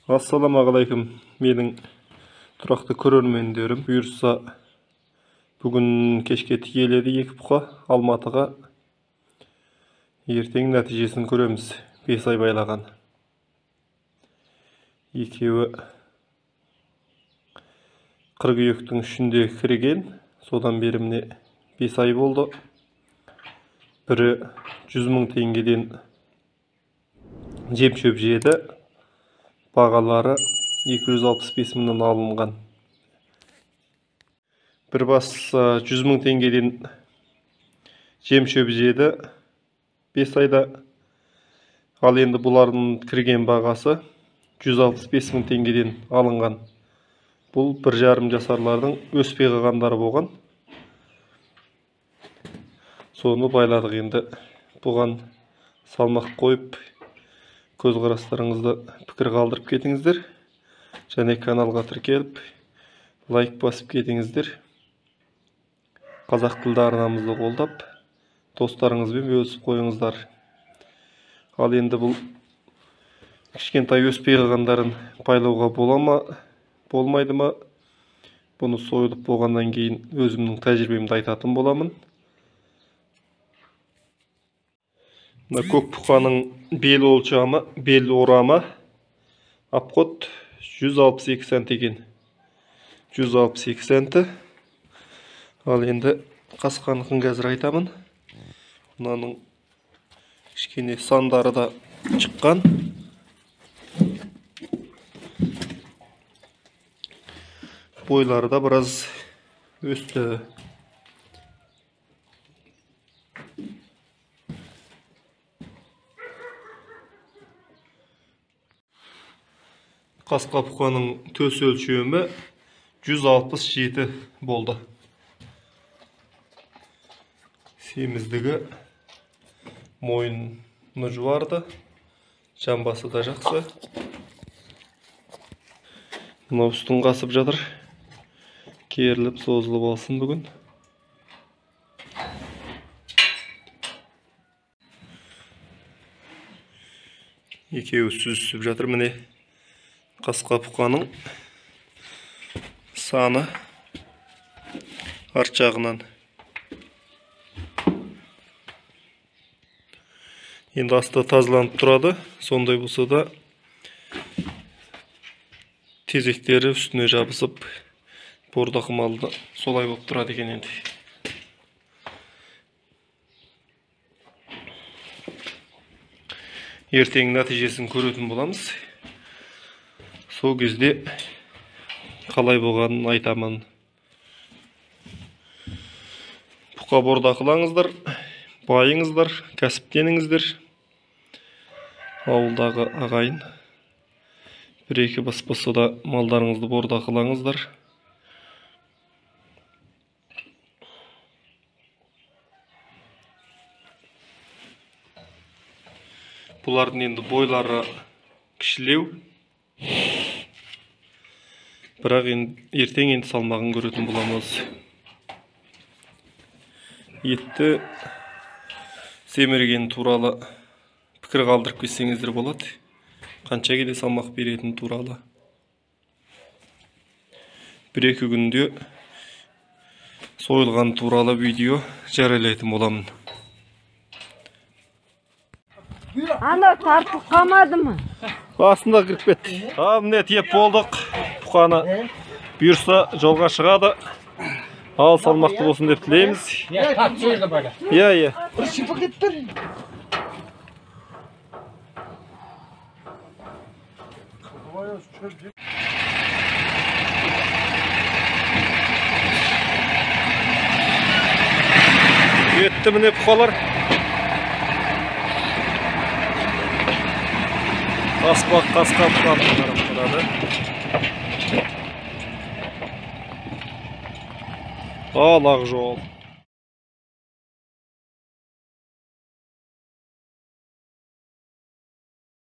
Assalamualaikum, mening тұрақты көрермендерім. Бұйырса, бүгін кешке тиеледі екі бұқа Алматыға. Ертең нәтижесін көреміз. 5 ай байлаған. Екеуі қыркүйектің 3-інде кірген. Содан бері міне 5 ай болды. Бірі 100 мың теңгеден жем-шөп жеді. Бағалары 265 мыңнан алынған. Bir бас 100 мың теңгеден жем-шөп жеді 5 айда. Ал енді бұлардың кірген бағасы 165 мың теңгеден алынған. Бұл 1,5 жасарлардың өспей қалғандары болған. Соны байладық енді. Бұған салмақ қойып, көзқарастарыңызды пікір қалдырып кетіңіздер. Және каналға тіркеліп, лайк басып кетіңіздер. Қазақ тілді арнамызды қолдап, достарыңызбен бөлісіп қойыңыздар. Ал енді бұл кішкентай өспей қалғандарын байлауға бола ма, болмайды ма? Бұны сойылып болғаннан кейін өзімнің тәжірибемді айтатын боламын. Көк бұқаның бел өлшемі, бел орамы апқот 162 см екен. 162 см. Ал енді қасқанықын қазір айтамын. Мынаның кішкене сандары да шыққан. Бойлары да біраз өсті. Қасқа бұқаның төс өлшемі 167 болды. Семіздігі мойыны жуарды, жамбасы да жақсы. Мынау үстін қасып жатыр. Керіліп, созылып алсын бүгін. Екеуі сүзісіп жатыр. Міне қасқа бұқаның саны арт жағынан. Енді асты тазаланып тұрады. Сондай болса да тезектері үстіне жабысып, бордақы малды солай болып тұрады екен енді. Ертең нәтижесін көретін боламыз. Сол кезде қалай болғанын айтамын. Бұқа бордақылаңыздар, байыңыздар, кәсіптеніңіздер. Ауылдағы ағайын. 1-2 бас болса да малдарыңызды бордақылаңыздар. Бұлардың енді бойлары кішілеу. Бірақ ертең енді салмағын көретін боламыз. Етті семірген туралы пікір қалдырып кетсеңіздер болады. Қанша келе салмақ беретін туралы. 1-2 күнде сойылған туралы видео жариялайтын боламын. Ана тартып қалмады ма? Басында кіріп кетті. Міне тиеп болдық. Бұқаны бұйырса жолға шығады. Ал салмақты болсын деп тілейміз. Иә. Етті міне бұқалар. Қасқа бұқаны қарап тұрады. Ал ақ жол.